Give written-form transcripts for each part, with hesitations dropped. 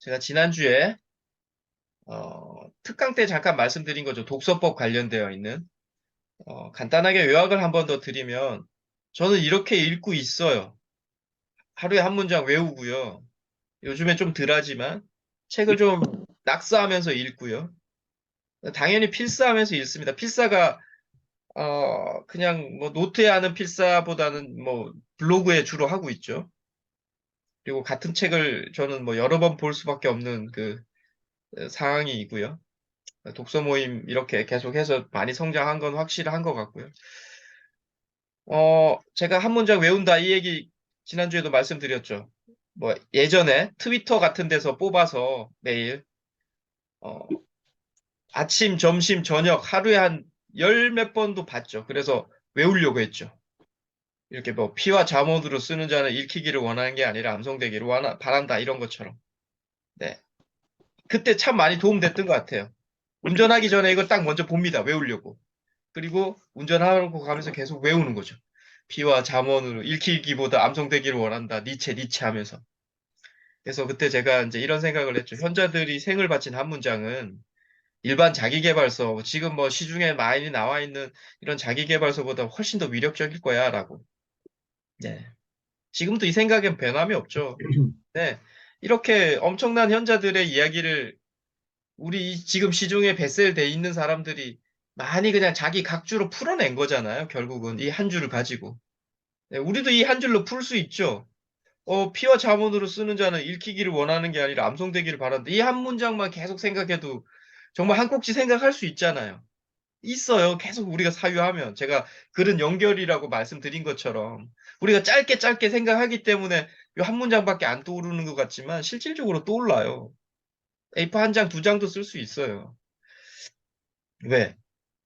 제가 지난주에 특강 때 잠깐 말씀드린 거죠. 독서법 관련되어 있는 간단하게 요약을 한번 더 드리면 저는 이렇게 읽고 있어요. 하루에 한 문장 외우고요. 요즘에 좀 덜하지만 책을 좀 낙서하면서 읽고요. 당연히 필사하면서 읽습니다. 필사가 그냥 뭐 노트에 하는 필사보다는 뭐 블로그에 주로 하고 있죠. 그리고 같은 책을 저는 뭐 여러 번 볼 수밖에 없는 그 상황이고요. 독서 모임 이렇게 계속해서 많이 성장한 건 확실한 것 같고요. 제가 한 문장 외운다 이 얘기 지난주에도 말씀드렸죠. 뭐 예전에 트위터 같은 데서 뽑아서 매일 어, 아침, 점심, 저녁 하루에 한 열 몇 번도 봤죠. 그래서 외우려고 했죠. 이렇게 뭐 피와 자문으로 쓰는 자는 읽히기를 원하는 게 아니라 암송되기를 바란다 이런 것처럼. 네. 그때 참 많이 도움됐던 것 같아요. 운전하기 전에 이걸 딱 먼저 봅니다. 외우려고. 그리고 운전하고 가면서 계속 외우는 거죠. 피와 잠언으로 읽히기보다 암송되기를 원한다. 니체 하면서. 그래서 그때 제가 이제 이런 생각을 했죠. 현자들이 생을 바친 한 문장은 일반 자기계발서, 지금 뭐 시중에 많이 나와 있는 이런 자기계발서보다 훨씬 더 위력적일 거야, 라고. 네. 지금도 이 생각엔 변함이 없죠. 네. 이렇게 엄청난 현자들의 이야기를 우리 지금 시중에 베셀돼 있는 사람들이 많이 그냥 자기 각주로 풀어낸 거잖아요. 결국은 이 한 줄을 가지고. 네, 우리도 이 한 줄로 풀 수 있죠. 피와 자문으로 쓰는 자는 읽히기를 원하는 게 아니라 암송되기를 바란다. 이 한 문장만 계속 생각해도 정말 한 꼭지 생각할 수 있잖아요. 있어요. 계속 우리가 사유하면. 제가 글은 연결이라고 말씀드린 것처럼 우리가 짧게 짧게 생각하기 때문에 이 한 문장밖에 안 떠오르는 것 같지만 실질적으로 떠올라요. A4 한 장, 두 장도 쓸 수 있어요. 왜?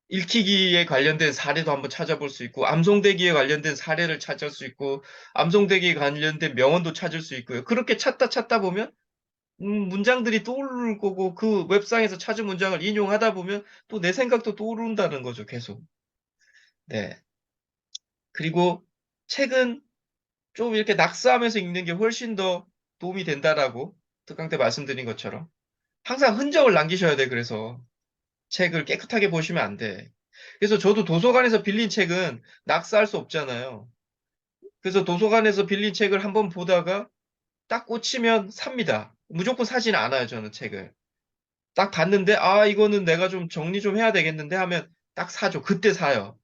읽히기에 관련된 사례도 한번 찾아볼 수 있고, 암송되기에 관련된 사례를 찾을 수 있고, 암송되기에 관련된 명언도 찾을 수 있고요. 그렇게 찾다 보면, 문장들이 떠오를 거고, 그 웹상에서 찾은 문장을 인용하다 보면 또 내 생각도 떠오른다는 거죠, 계속. 네. 그리고 책은 좀 이렇게 낙서하면서 읽는 게 훨씬 더 도움이 된다라고 특강 때 말씀드린 것처럼. 항상 흔적을 남기셔야 돼, 그래서. 책을 깨끗하게 보시면 안 돼. 그래서 저도 도서관에서 빌린 책은 낙서할 수 없잖아요. 그래서 도서관에서 빌린 책을 한번 보다가 딱 꽂히면 삽니다. 무조건 사지는 않아요, 저는 책을. 딱 봤는데, 아, 이거는 내가 좀 정리 좀 해야 되겠는데 하면 딱 사죠. 그때 사요.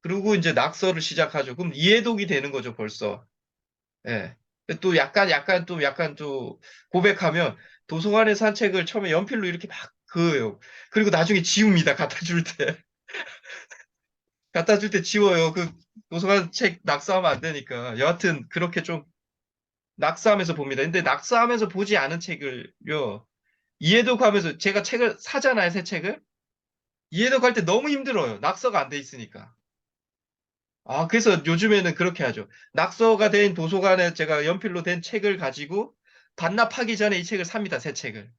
그리고 이제 낙서를 시작하죠. 그럼 이해독이 되는 거죠, 벌써. 예. 또 약간 고백하면 도서관에서 산 책을 처음에 연필로 이렇게 막 그어요. 그리고 나중에 지웁니다, 갖다 줄 때. 갖다 줄 때 지워요. 그 도서관 책 낙서하면 안 되니까. 여하튼 그렇게 좀 낙서하면서 봅니다. 근데 낙서하면서 보지 않은 책을요. 이해독하면서 제가 책을 사잖아요, 새 책을. 이해독할 때 너무 힘들어요. 낙서가 안 돼 있으니까. 그래서 요즘에는 그렇게 하죠. 낙서가 된 도서관에 제가 연필로 된 책을 가지고 반납하기 전에 이 책을 삽니다, 새 책을.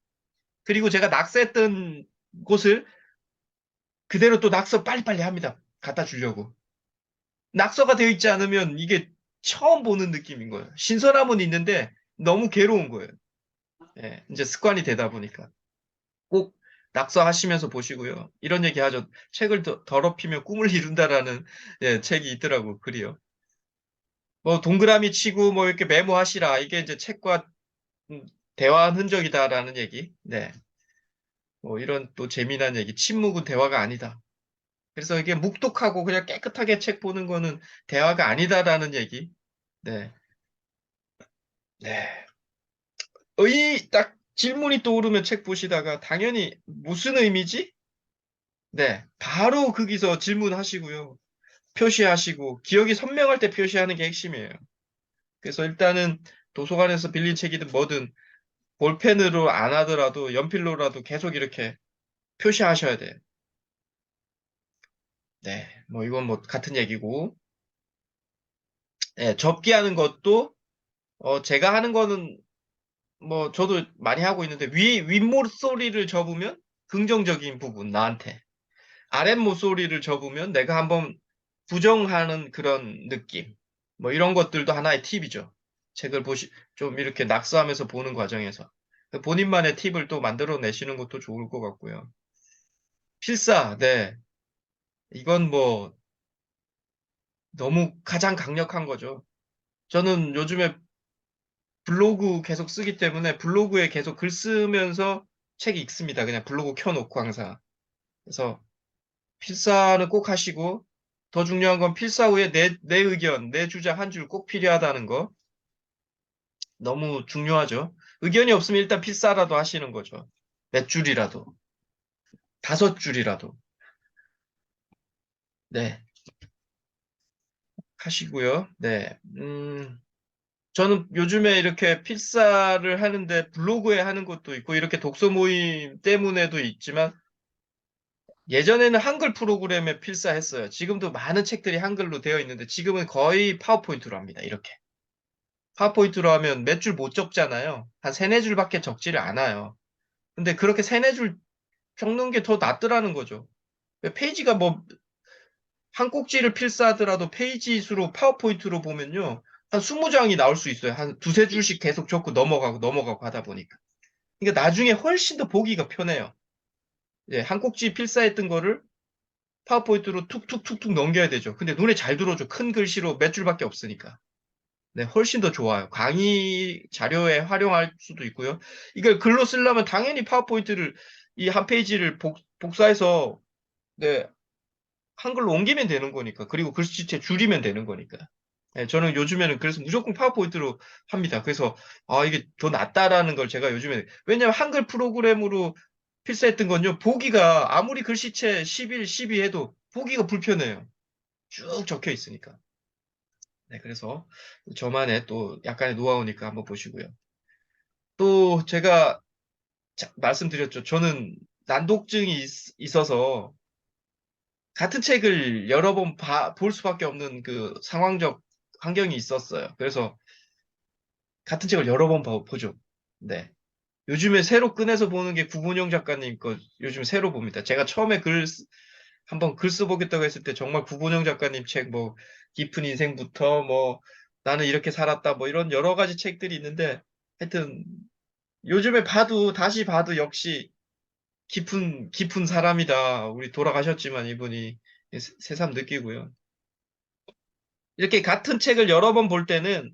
그리고 제가 낙서했던 곳을 그대로 또 낙서 빨리빨리 합니다. 갖다 주려고. 낙서가 되어 있지 않으면 이게 처음 보는 느낌인 거예요. 신선함은 있는데 너무 괴로운 거예요. 예, 이제 습관이 되다 보니까. 꼭 낙서하시면서 보시고요. 이런 얘기 하죠. 책을 더럽히면 꿈을 이룬다라는 예, 책이 있더라고, 글이요. 뭐 동그라미 치고 뭐 이렇게 메모하시라. 이게 이제 책과 음, 대화한 흔적이다라는 얘기. 네. 뭐 이런 또 재미난 얘기. 침묵은 대화가 아니다. 그래서 이게 묵독하고 그냥 깨끗하게 책 보는 거는 대화가 아니다라는 얘기. 네. 네. 딱 질문이 떠오르면 책 보시다가 당연히 무슨 의미지? 네. 바로 거기서 질문하시고요. 표시하시고 기억이 선명할 때 표시하는 게 핵심이에요. 그래서 일단은 도서관에서 빌린 책이든 뭐든 볼펜으로 안 하더라도 연필로라도 계속 이렇게 표시하셔야 돼요. 네. 뭐 이건 뭐 같은 얘기고. 네, 접기하는 것도 제가 하는 거는 뭐 저도 많이 하고 있는데 윗모서리를 접으면 긍정적인 부분 나한테. 아랫모서리를 접으면 내가 한번 부정하는 그런 느낌. 뭐 이런 것들도 하나의 팁이죠. 책을 좀 이렇게 낙서하면서 보는 과정에서. 본인만의 팁을 또 만들어내시는 것도 좋을 것 같고요. 필사, 네. 이건 뭐 너무 가장 강력한 거죠. 저는 요즘에 블로그 계속 쓰기 때문에 블로그에 계속 글 쓰면서 책 읽습니다. 그냥 블로그 켜놓고 항상. 그래서 필사는 꼭 하시고 더 중요한 건 필사 후에 내 의견, 내 주장 한 줄 꼭 필요하다는 거. 너무 중요하죠. 의견이 없으면 일단 필사라도 하시는 거죠. 몇 줄이라도. 5줄이라도. 네. 하시고요. 네. 저는 요즘에 이렇게 필사를 하는데 블로그에 하는 것도 있고 이렇게 독서 모임 때문에도 있지만 예전에는 한글 프로그램에 필사했어요. 지금도 많은 책들이 한글로 되어 있는데 지금은 거의 파워포인트로 합니다. 이렇게. 파워포인트로 하면 몇 줄 못 적잖아요. 한 세네 줄밖에 적지를 않아요. 근데 그렇게 세네 줄 적는 게 더 낫더라는 거죠. 페이지가 뭐 한 꼭지를 필사하더라도 페이지 수로 파워포인트로 보면요. 한 20장이 나올 수 있어요. 한 두세 줄씩 계속 적고 넘어가고 넘어가고 하다 보니까. 그러니까 나중에 훨씬 더 보기가 편해요. 예, 한 꼭지 필사했던 거를 파워포인트로 툭툭툭툭 넘겨야 되죠. 근데 눈에 잘 들어오죠. 큰 글씨로 몇 줄밖에 없으니까. 네, 훨씬 더 좋아요. 강의 자료에 활용할 수도 있고요. 이걸 글로 쓰려면 당연히 파워포인트를 이 한 페이지를 복사해서 네, 한글로 옮기면 되는 거니까. 그리고 글씨체 줄이면 되는 거니까. 네, 저는 요즘에는 그래서 무조건 파워포인트로 합니다. 그래서 아 이게 더 낫다라는 걸 제가 요즘에 왜냐면 한글 프로그램으로 필사했던 건요. 보기가 아무리 글씨체 11, 12 해도 보기가 불편해요. 쭉 적혀 있으니까. 네, 그래서 저만의 또 약간의 노하우니까 한번 보시고요. 또 제가 말씀드렸죠. 저는 난독증이 있어서 같은 책을 여러 번 볼 수밖에 없는 그 상황적 환경이 있었어요. 그래서 같은 책을 여러 번 보죠. 네. 요즘에 새로 꺼내서 보는 게 구본영 작가님 거 요즘 새로 봅니다. 제가 처음에 한번 글 써보겠다고 했을 때 정말 구본영 작가님 책 뭐 깊은 인생부터 뭐 나는 이렇게 살았다 뭐 이런 여러 가지 책들이 있는데 하여튼 요즘에 다시 봐도 역시 깊은 사람이다. 우리 돌아가셨지만 이분이 새삼 느끼고요. 이렇게 같은 책을 여러 번 볼 때는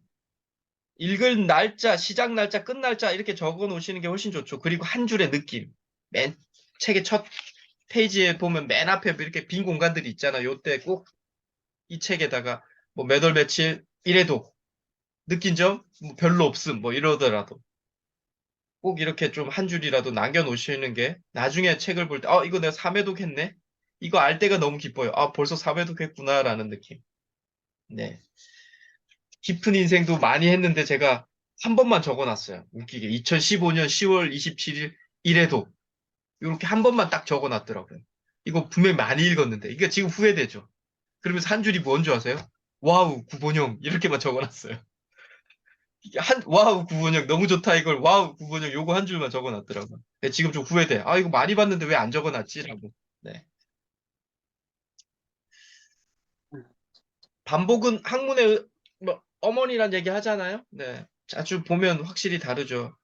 읽을 날짜, 시작 날짜, 끝 날짜 이렇게 적어 놓으시는 게 훨씬 좋죠. 그리고 한 줄의 느낌. 책의 첫 페이지에 보면 맨 앞에 이렇게 빈 공간들이 있잖아요. 요때 꼭 이 책에다가 뭐 몇 월 며칠 이래도 느낀 점 뭐 별로 없음 뭐 이러더라도 꼭 이렇게 좀 한 줄이라도 남겨 놓으시는 게 나중에 책을 볼 때, 이거 내가 3회독 했네? 이거 알 때가 너무 기뻐요. 벌써 3회독 했구나라는 느낌. 네. 깊은 인생도 많이 했는데 제가 한 번만 적어 놨어요. 웃기게. 2015년 10월 27일 이래도 이렇게 한 번만 딱 적어 놨더라고요. 이거 분명히 많이 읽었는데. 이게 지금 후회되죠. 그러면서 한 줄이 뭔지 아세요? 와우, 구본영. 이렇게만 적어 놨어요. 와우, 구본영. 너무 좋다, 이걸. 와우, 구본영. 요거 한 줄만 적어 놨더라고요. 네, 지금 좀 후회돼. 이거 많이 봤는데 왜 안 적어 놨지? 라고. 네. 반복은 학문의 뭐, 어머니란 얘기 하잖아요. 네. 자주 보면 확실히 다르죠.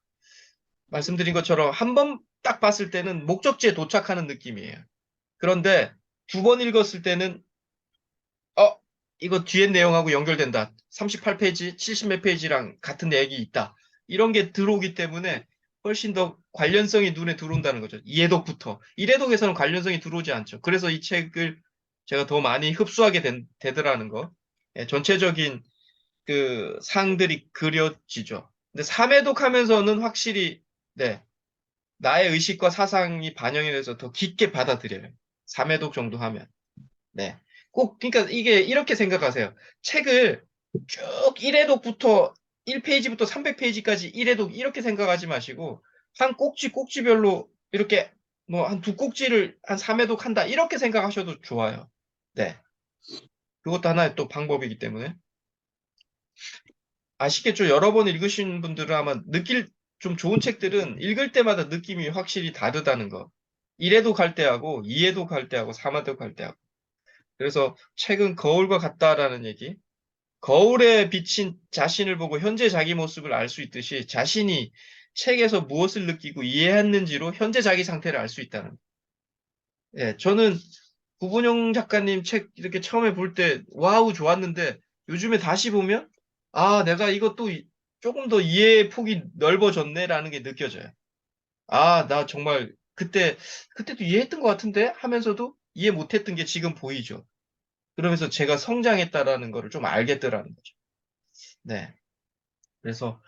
말씀드린 것처럼 한 번 딱 봤을 때는 목적지에 도착하는 느낌이에요. 그런데 두 번 읽었을 때는 어, 이거 뒤에 내용하고 연결된다. 38페이지, 70 몇 페이지랑 같은 내용이 있다. 이런 게 들어오기 때문에 훨씬 더 관련성이 눈에 들어온다는 거죠. 이해독부터. 이해독에서는 관련성이 들어오지 않죠. 그래서 이 책을 제가 더 많이 흡수하게 되더라는 거. 예, 전체적인 그 상들이 그려지죠. 근데 3회독 하면서는 확실히 네, 나의 의식과 사상이 반영이 돼서 더 깊게 받아들여요. 3회독 정도 하면. 네. 그러니까 이게 이렇게 생각하세요. 책을 쭉 1회독부터 1페이지부터 300페이지까지 1회독 이렇게 생각하지 마시고, 한 꼭지별로 이렇게 뭐 한 두 꼭지를 한 3회독 한다. 이렇게 생각하셔도 좋아요. 네. 그것도 하나의 또 방법이기 때문에. 아시겠죠? 여러 번 읽으신 분들은 아마 좀 좋은 책들은 읽을 때마다 느낌이 확실히 다르다는 거. 1회독 할 때하고 2회독 할 때하고 3회독 할 때하고. 그래서 책은 거울과 같다라는 얘기. 거울에 비친 자신을 보고 현재 자기 모습을 알 수 있듯이 자신이 책에서 무엇을 느끼고 이해했는지로 현재 자기 상태를 알 수 있다는. 예, 저는 구본영 작가님 책 이렇게 처음에 볼 때 와우 좋았는데 요즘에 다시 보면 아, 내가 이것도 조금 더 이해의 폭이 넓어졌네라는 게 느껴져요. 아, 나 정말 그때도 이해했던 것 같은데 하면서도 이해 못했던 게 지금 보이죠. 그러면서 제가 성장했다라는 거를 좀 알겠더라는 거죠. 네. 그래서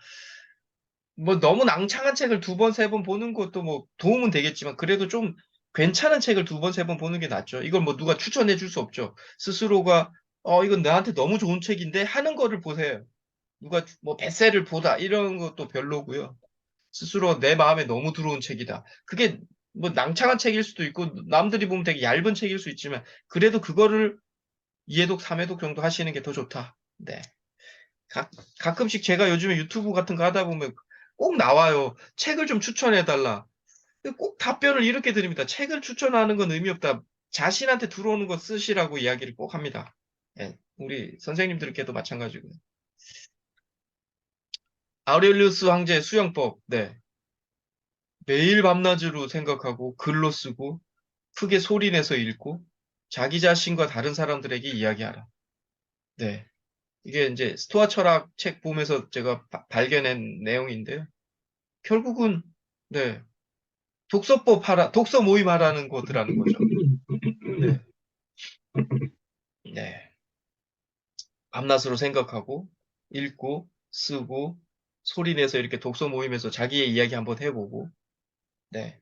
뭐 너무 낭창한 책을 두 번, 세 번 보는 것도 뭐 도움은 되겠지만 그래도 좀 괜찮은 책을 두 번, 세 번 보는 게 낫죠. 이걸 뭐 누가 추천해 줄 수 없죠. 스스로가 이건 나한테 너무 좋은 책인데 하는 거를 보세요. 누가 뭐 베세를 보다 이런 것도 별로고요. 스스로 내 마음에 너무 들어온 책이다. 그게 뭐 낭창한 책일 수도 있고 남들이 보면 되게 얇은 책일 수 있지만 그래도 그거를 2회독, 3회독 정도 하시는 게 더 좋다. 네. 가, 가끔씩 제가 요즘에 유튜브 같은 거 하다 보면 꼭 나와요. 책을 좀 추천해달라. 꼭 답변을 이렇게 드립니다. 책을 추천하는 건 의미 없다. 자신한테 들어오는 거 쓰시라고 이야기를 꼭 합니다. 예, 우리 선생님들께도 마찬가지고요. 아우렐리우스 황제의 수영법. 네. 매일 밤낮으로 생각하고 글로 쓰고 크게 소리내서 읽고 자기 자신과 다른 사람들에게 이야기하라. 네. 이게 이제 스토아 철학 책 보면서 제가 발견한 내용인데요. 결국은 네. 독서법 하라, 독서 모임 하라는 거더라는 거죠. 네. 네. 밤낮으로 생각하고 읽고 쓰고 소리 내서 이렇게 독서 모임에서 자기의 이야기 한번 해보고 네.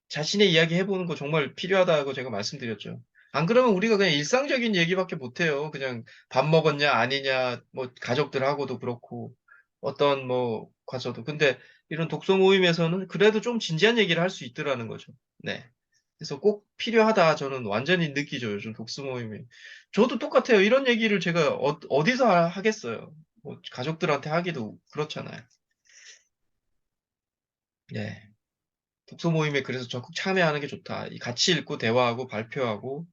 자신의 이야기 해보는 거 정말 필요하다고 제가 말씀드렸죠. 안 그러면 우리가 그냥 일상적인 얘기밖에 못해요. 그냥 밥 먹었냐, 아니냐, 뭐, 가족들하고도 그렇고, 어떤 뭐, 과서도. 근데 이런 독서 모임에서는 그래도 좀 진지한 얘기를 할 수 있더라는 거죠. 네. 그래서 꼭 필요하다. 저는 완전히 느끼죠. 요즘 독서 모임이. 저도 똑같아요. 이런 얘기를 제가 디서 하겠어요. 뭐, 가족들한테 하기도 그렇잖아요. 네. 독서 모임에 그래서 적극 참여하는 게 좋다. 이 같이 읽고 대화하고 발표하고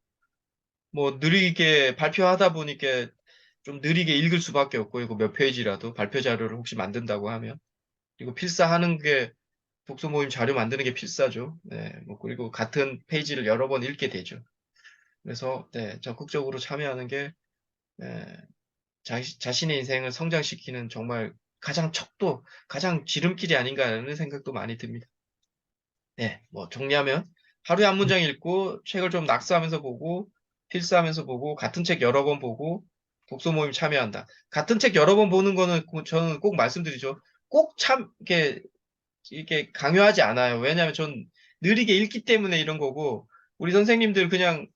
뭐 느리게 발표하다 보니까 좀 느리게 읽을 수밖에 없고 이거 몇 페이지라도 발표 자료를 혹시 만든다고 하면 그리고 필사하는 게 독서 모임 자료 만드는 게 필사죠. 네, 뭐 그리고 같은 페이지를 여러 번 읽게 되죠. 그래서 네, 적극적으로 참여하는 게 네, 자신의 인생을 성장시키는 정말 가장 척도, 가장 지름길이 아닌가라는 생각도 많이 듭니다. 네, 뭐 정리하면 하루에 한 문장 읽고 책을 좀 낙서하면서 보고 필사하면서 보고 같은 책 여러 번 보고 독서 모임 참여한다. 같은 책 여러 번 보는 거는 저는 꼭 말씀드리죠. 꼭 참 이렇게 강요하지 않아요. 왜냐하면 전 느리게 읽기 때문에 이런 거고 우리 선생님들 그냥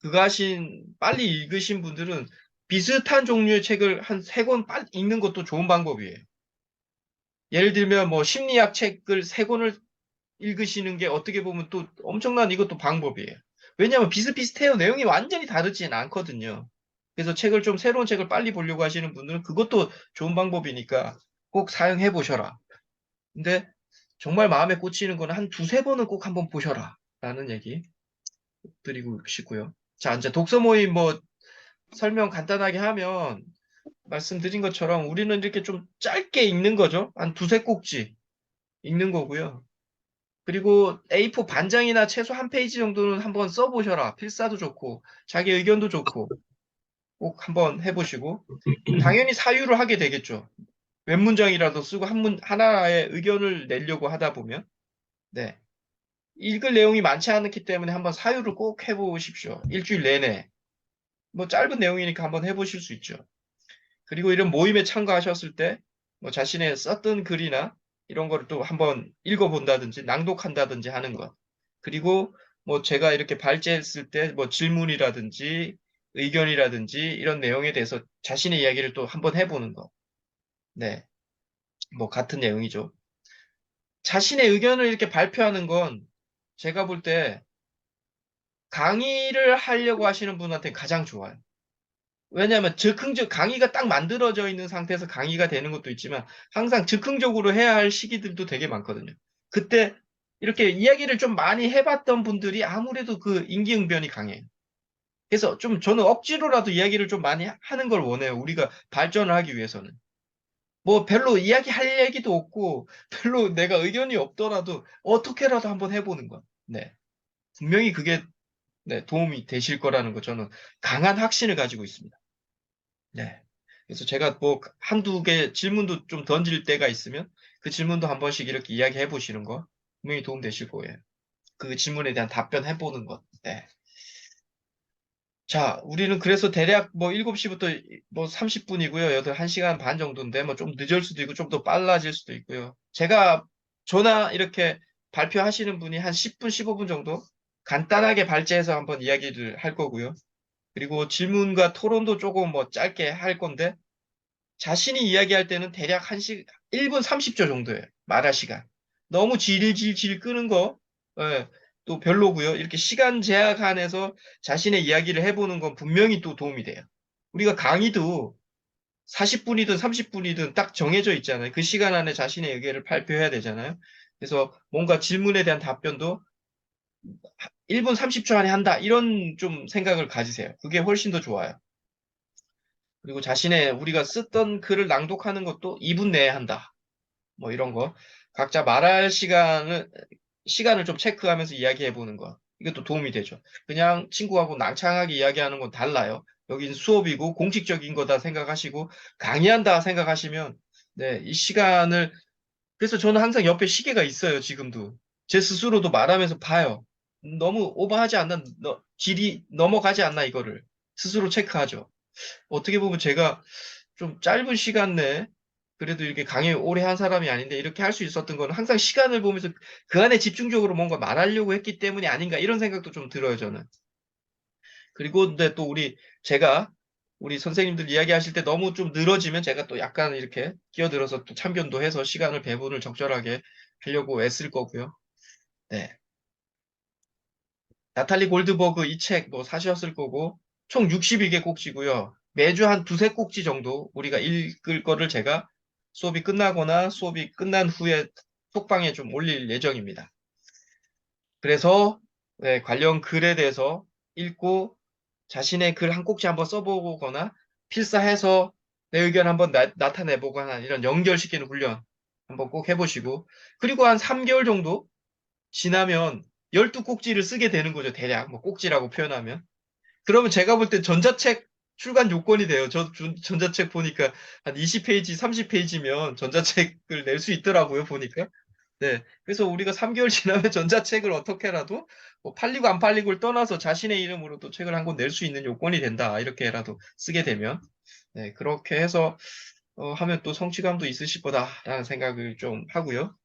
그거 하신 빨리 읽으신 분들은 비슷한 종류의 책을 한 세 권 빨리 읽는 것도 좋은 방법이에요. 예를 들면 뭐 심리학 책을 세 권을 읽으시는 게 어떻게 보면 또 엄청난 이것도 방법이에요. 왜냐하면 비슷비슷해요. 내용이 완전히 다르진 않거든요. 그래서 책을 좀 새로운 책을 빨리 보려고 하시는 분들은 그것도 좋은 방법이니까 꼭 사용해 보셔라. 근데 정말 마음에 꽂히는 거는 한 두세 번은 꼭 한번 보셔라. 라는 얘기 드리고 싶고요. 자, 이제 독서 모임 뭐 설명 간단하게 하면 말씀드린 것처럼 우리는 이렇게 좀 짧게 읽는 거죠. 한 두세 꼭지 읽는 거고요. 그리고 A4 반장이나 최소 한 페이지 정도는 한번 써보셔라. 필사도 좋고, 자기 의견도 좋고, 꼭 한번 해보시고, 당연히 사유를 하게 되겠죠. 몇 문장이라도 쓰고 하나의 의견을 내려고 하다 보면, 네. 읽을 내용이 많지 않기 때문에 한번 사유를 꼭 해보십시오. 일주일 내내. 뭐 짧은 내용이니까 한번 해보실 수 있죠. 그리고 이런 모임에 참가하셨을 때, 뭐 자신의 썼던 글이나 이런 거를 또 한번 읽어본다든지 낭독한다든지 하는 것. 그리고 뭐 제가 이렇게 발제했을 때 뭐 질문이라든지 의견이라든지 이런 내용에 대해서 자신의 이야기를 또 한번 해보는 것. 네. 뭐 같은 내용이죠. 자신의 의견을 이렇게 발표하는 건 제가 볼 때 강의를 하려고 하시는 분한테 가장 좋아요. 왜냐하면 강의가 딱 만들어져 있는 상태에서 강의가 되는 것도 있지만 항상 즉흥적으로 해야 할 시기들도 되게 많거든요. 그때 이렇게 이야기를 좀 많이 해봤던 분들이 아무래도 그 임기응변이 강해요. 그래서 좀 저는 억지로라도 이야기를 좀 많이 하는 걸 원해요. 우리가 발전을 하기 위해서는. 뭐 별로 이야기할 얘기도 없고 별로 내가 의견이 없더라도 어떻게라도 한번 해보는 것. 네. 분명히 그게 네, 도움이 되실 거라는 거 저는 강한 확신을 가지고 있습니다. 네. 그래서 제가 뭐 한두 개 질문도 좀 던질 때가 있으면 그 질문도 한 번씩 이렇게 이야기해 보시는 거 분명히 도움 되실 거예요. 그 질문에 대한 답변해 보는 것. 네. 자, 우리는 그래서 대략 뭐 7시부터 뭐 30분이고요. 1시간 반 정도인데 뭐 좀 늦을 수도 있고 좀 더 빨라질 수도 있고요. 제가 전화 이렇게 발표하시는 분이 한 10분, 15분 정도 간단하게 발제해서 한번 이야기를 할 거고요. 그리고 질문과 토론도 조금 뭐 짧게 할 건데 자신이 이야기할 때는 대략 1분 30초 정도예요. 말할 시간. 너무 질질질 끄는 거, 예, 또 별로고요. 이렇게 시간 제약 안에서 자신의 이야기를 해보는 건 분명히 또 도움이 돼요. 우리가 강의도 40분이든 30분이든 딱 정해져 있잖아요. 그 시간 안에 자신의 의견을 발표해야 되잖아요. 그래서 뭔가 질문에 대한 답변도 1분 30초 안에 한다. 이런 좀 생각을 가지세요. 그게 훨씬 더 좋아요. 그리고 우리가 쓰던 글을 낭독하는 것도 2분 내에 한다. 뭐 이런 거. 각자 말할 시간을 좀 체크하면서 이야기해 보는 거. 이것도 도움이 되죠. 그냥 친구하고 낭창하게 이야기하는 건 달라요. 여긴 수업이고 공식적인 거다 생각하시고 강의한다 생각하시면 네, 이 시간을 그래서 저는 항상 옆에 시계가 있어요, 지금도. 제 스스로도 말하면서 봐요. 너무 오버하지 않나, 질이 넘어가지 않나, 이거를. 스스로 체크하죠. 어떻게 보면 제가 좀 짧은 시간 내에 그래도 이렇게 강의 오래 한 사람이 아닌데 이렇게 할 수 있었던 건 항상 시간을 보면서 그 안에 집중적으로 뭔가 말하려고 했기 때문이 아닌가 이런 생각도 좀 들어요, 저는. 그리고 근데 또 우리 선생님들 이야기하실 때 너무 좀 늘어지면 제가 또 약간 이렇게 끼어들어서 또 참견도 해서 시간을 배분을 적절하게 하려고 애쓸 거고요. 네. 나탈리 골드버그 이 책 뭐 사셨을 거고 총 62개 꼭지고요. 매주 한 두세 꼭지 정도 우리가 읽을 거를 제가 수업이 끝나거나 수업이 끝난 후에 톡방에 좀 올릴 예정입니다. 그래서 네, 관련 글에 대해서 읽고 자신의 글 한 꼭지 한번 써보거나 필사해서 내 의견 한번 나타내보거나 이런 연결시키는 훈련 한번 꼭 해보시고 그리고 한 3개월 정도 지나면 12꼭지를 쓰게 되는 거죠. 대략 뭐 꼭지라고 표현하면. 그러면 제가 볼 때 전자책 출간 요건이 돼요. 저 전자책 보니까 한 20페이지, 30페이지면 전자책을 낼 수 있더라고요. 보니까. 네. 그래서 우리가 3개월 지나면 전자책을 어떻게라도 뭐 팔리고 안 팔리고를 떠나서 자신의 이름으로 또 책을 한 권 낼 수 있는 요건이 된다. 이렇게라도 쓰게 되면. 네. 그렇게 해서 하면 또 성취감도 있으실 거다라는 생각을 좀 하고요.